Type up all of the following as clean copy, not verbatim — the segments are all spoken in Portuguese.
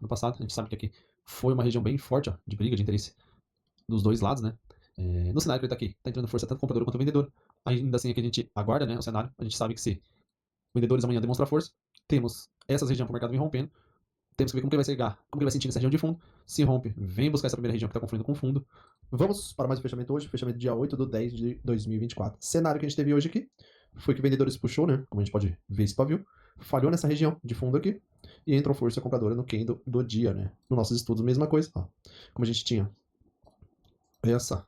no passado. A gente sabe que aqui foi uma região bem forte, ó, de briga, de interesse dos dois lados, né? No cenário que ele tá aqui, tá entrando força tanto comprador quanto vendedor. Ainda assim, aqui a gente aguarda, né, o cenário. A gente sabe que se vendedores amanhã demonstrar força, temos essas regiões para o mercado vir rompendo. Temos que ver como que ele vai chegar, como que ele vai sentir nessa região de fundo. Se rompe, vem buscar essa primeira região que está confluindo com o fundo. Vamos para mais um fechamento hoje, fechamento dia 8/10 de 2024. Cenário que a gente teve hoje aqui foi que vendedores puxou, né? Como a gente pode ver esse pavio, falhou nessa região de fundo aqui e entrou força compradora no candle do dia, né? Nos nossos estudos, mesma coisa. Ó. Como a gente tinha essa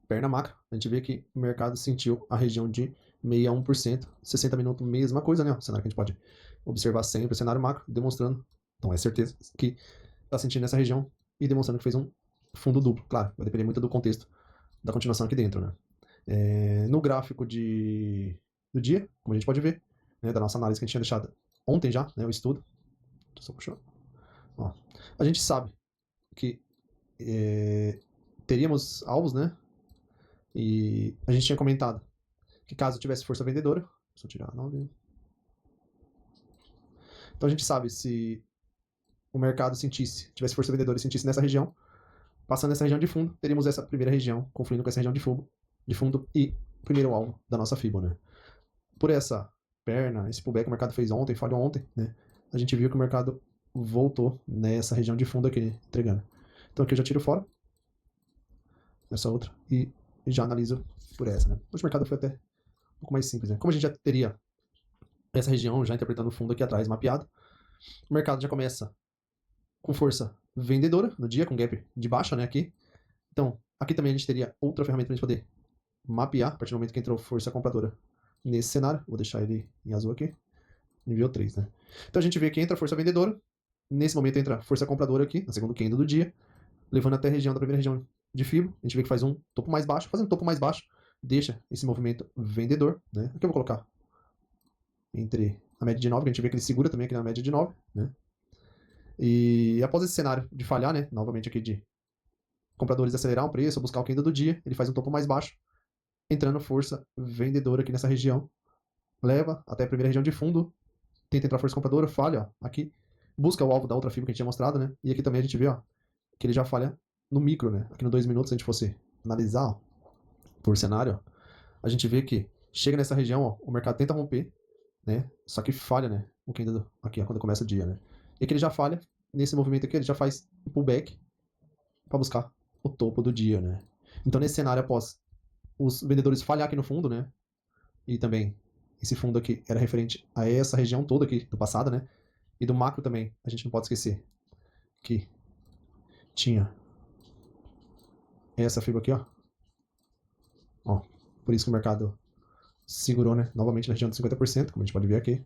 perna macro, a gente vê que o mercado sentiu a região de 61%, 60 minutos, mesma coisa, né? O cenário que a gente pode observar sempre, o cenário macro, demonstrando, então é certeza que está sentindo essa região e demonstrando que fez um fundo duplo. Claro, vai depender muito do contexto da continuação aqui dentro, né? No gráfico do dia, como a gente pode ver, né, da nossa análise que a gente tinha deixado ontem já, né, o estudo, só puxar. Ó, a gente sabe que teríamos alvos, né? E a gente tinha comentado que caso tivesse força vendedora, só tirar a 9. Então a gente sabe se o mercado tivesse força vendedora e sentisse nessa região, passando nessa região de fundo, teríamos essa primeira região confluindo com essa região de fundo e primeiro alvo da nossa FIBO, né? Por essa perna, esse pullback que o mercado fez ontem, falhou ontem, né? A gente viu que o mercado voltou nessa região de fundo aqui, entregando. Então aqui eu já tiro fora essa outra e já analiso por essa, né? Hoje o mercado foi até um pouco mais simples, né? Como a gente já teria essa região já interpretando o fundo aqui atrás mapeado, o mercado já começa com força vendedora no dia, com gap de baixa, né, aqui. Então, aqui também a gente teria outra ferramenta para a gente poder mapear, a partir do momento que entrou força compradora nesse cenário. Vou deixar ele em azul aqui. Nível 3, né? Então a gente vê que entra força vendedora, nesse momento entra força compradora aqui, na segunda candle do dia, levando até a região da primeira região de FIBO. A gente vê que faz um topo mais baixo, fazendo um topo mais baixo, deixa esse movimento vendedor, né? Aqui eu vou colocar entre a média de 9, que a gente vê que ele segura também aqui na média de 9, né? E após esse cenário de falhar, né, novamente aqui de compradores acelerar o preço, buscar o candle do dia, ele faz um topo mais baixo, entrando força vendedora aqui nessa região, leva até a primeira região de fundo, tenta entrar força compradora, falha, ó, aqui, busca o alvo da outra fibra que a gente tinha mostrado, né, e aqui também a gente vê, ó, que ele já falha no micro, né, aqui no 2 minutos, se a gente fosse analisar, ó, por cenário, ó, a gente vê que chega nessa região, ó, o mercado tenta romper, né, só que falha, né, o candle aqui, ó, quando começa o dia, né, e aqui ele já falha, nesse movimento aqui ele já faz um pullback para buscar o topo do dia, né? Então nesse cenário, após os vendedores falhar aqui no fundo, né? E também esse fundo aqui era referente a essa região toda aqui do passado, né? E do macro também, a gente não pode esquecer que tinha essa fibra aqui, ó. Ó, por isso que o mercado segurou, né? Novamente na região de 50%, como a gente pode ver aqui.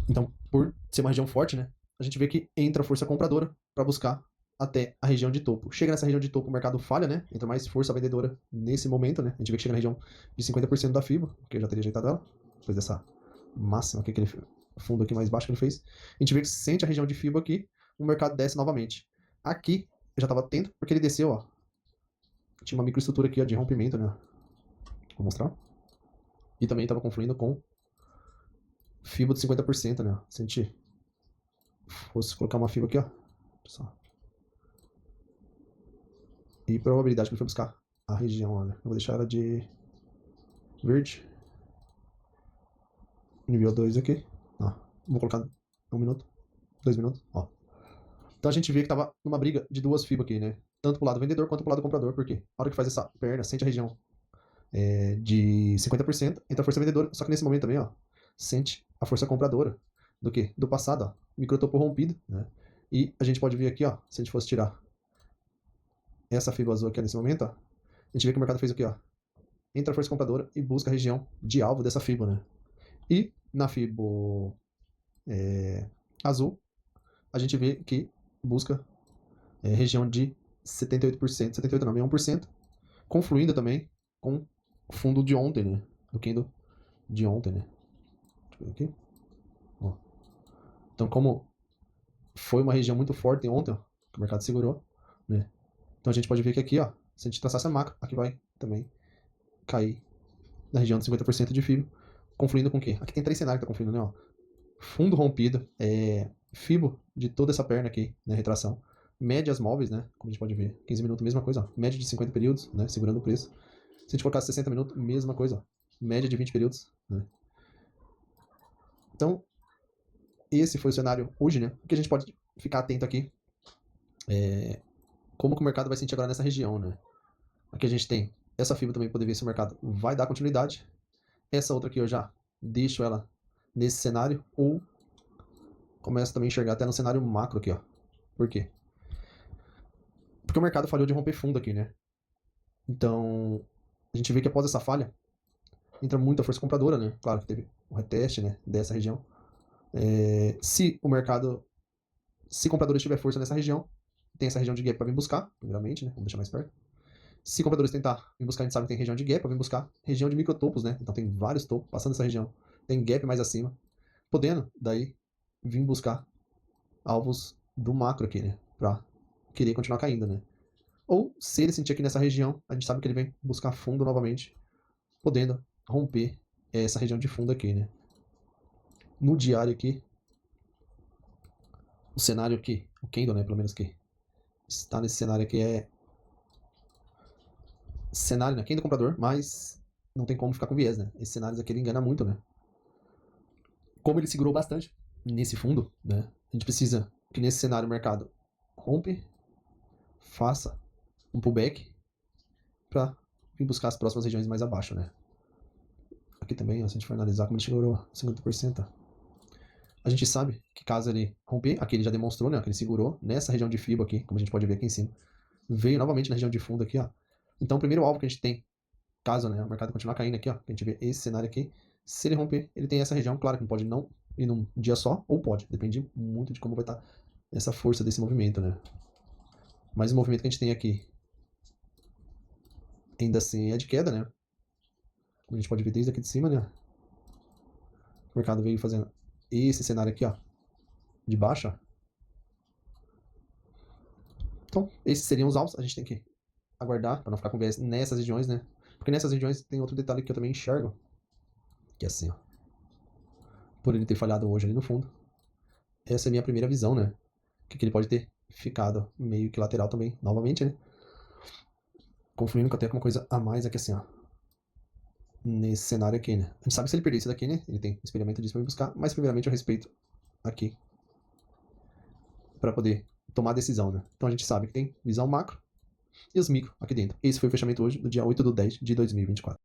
Então, por ser uma região forte, né? A gente vê que entra força compradora para buscar até a região de topo. Chega nessa região de topo, o mercado falha, né? Entra mais força vendedora nesse momento, né? A gente vê que chega na região de 50% da FIBO, que eu já teria ajeitado ela, depois dessa máxima aqui, aquele fundo aqui mais baixo que ele fez. A gente vê que sente a região de FIBO aqui, o mercado desce novamente. Aqui, eu já estava atento, porque ele desceu, ó. Tinha uma microestrutura aqui, ó, de rompimento, né? Vou mostrar. E também estava confluindo com FIBO de 50%, né? Se a gente fosse colocar uma FIBO aqui, ó. Pessoal. E probabilidade que ele foi buscar a região, ó, né? Eu vou deixar ela de verde. Nível 2 aqui. Ó. Vou colocar 1 minuto, 2 minutos, ó. Então a gente vê que tava numa briga de duas FIBO aqui, né? Tanto pro lado vendedor quanto pro lado comprador, porque a hora que faz essa perna, sente a região de 50%, entra a força vendedora, só que nesse momento também, ó, sente a força compradora do que? Do passado, ó, microtopo rompido, né? E a gente pode ver aqui, ó, se a gente fosse tirar essa fibra azul aqui nesse momento, ó, a gente vê que o mercado fez o quê, ó? Entra a força compradora e busca a região de alvo dessa fibra, né? E na fibra azul, a gente vê que busca região de 78%, 78 não, 61%, confluindo também com o fundo de ontem, né? Do candle de ontem, né? Deixa eu ver aqui. Ó. Então, como foi uma região muito forte ontem, ó, que o mercado segurou, né? Então a gente pode ver que aqui, ó, se a gente traçar essa macro, aqui vai também cair na região de 50% de fibra, confluindo com o quê? Aqui tem 3 cenários que tá confluindo, né? Ó. Fundo rompido, fibo de toda essa perna aqui, né? Retração. Médias móveis, né? Como a gente pode ver. 15 minutos, mesma coisa, ó. Média de 50 períodos, né? Segurando o preço. Se a gente colocar 60 minutos, mesma coisa, ó. Média de 20 períodos, né? Então, esse foi o cenário hoje, né? O que a gente pode ficar atento aqui é como que o mercado vai sentir agora nessa região, né? Aqui a gente tem essa fibra também, poder ver se o mercado vai dar continuidade. Essa outra aqui eu já deixo ela nesse cenário, ou começo também a enxergar até no cenário macro aqui, ó. Por quê? Porque o mercado falhou de romper fundo aqui, né? Então, a gente vê que após essa falha, entra muita força compradora, né? Claro que teve um reteste, né, dessa região. Se o mercado, se compradores tiver força nessa região, tem essa região de gap para vir buscar, primeiramente, né? Vamos deixar mais perto. Se compradores tentar vir buscar, a gente sabe que tem região de gap para vir buscar, região de microtopos, né? Então tem vários topos passando essa região. Tem gap mais acima, podendo daí vir buscar alvos do macro aqui, né? Pra querer continuar caindo, né? Ou se ele sentir aqui nessa região, a gente sabe que ele vem buscar fundo novamente, podendo romper essa região de fundo aqui, né? No diário aqui, o cenário aqui, o candle, né? Pelo menos que está nesse cenário aqui é cenário, né? Candle comprador, mas não tem como ficar com viés, né? Esse cenário aqui ele engana muito, né? Como ele segurou bastante nesse fundo, né? A gente precisa que nesse cenário o mercado rompe, faça um pullback para vir buscar as próximas regiões mais abaixo, né? Aqui também, ó, se a gente for analisar como ele segurou 50%, a gente sabe que caso ele romper, aqui ele já demonstrou, né, que ele segurou nessa região de FIBO aqui, como a gente pode ver aqui em cima, veio novamente na região de fundo aqui, ó. Então o primeiro alvo que a gente tem, caso, né, o mercado continuar caindo aqui, ó, a gente vê esse cenário aqui, se ele romper, ele tem essa região, claro que não pode não ir num dia só, ou pode, depende muito de como vai estar essa força desse movimento, né. Mas o movimento que a gente tem aqui, ainda assim, é de queda, né. Como a gente pode ver desde aqui de cima, né, o mercado veio fazendo esse cenário aqui, ó, de baixa. Então, esses seriam os alvos. A gente tem que aguardar para não ficar com viés nessas regiões, né? Porque nessas regiões tem outro detalhe que eu também enxergo, que é assim, ó. Por ele ter falhado hoje ali no fundo, essa é a minha primeira visão, né? Que ele pode ter ficado meio que lateral também, novamente, né? Confluindo com até uma coisa a mais aqui assim, ó. Nesse cenário aqui, né? A gente sabe que se ele perder isso daqui, né? Ele tem experimento disso pra me buscar, mas primeiramente eu respeito aqui para poder tomar decisão, né? Então a gente sabe que tem visão macro e os micro aqui dentro. Esse foi o fechamento hoje, do dia 8/10/2024.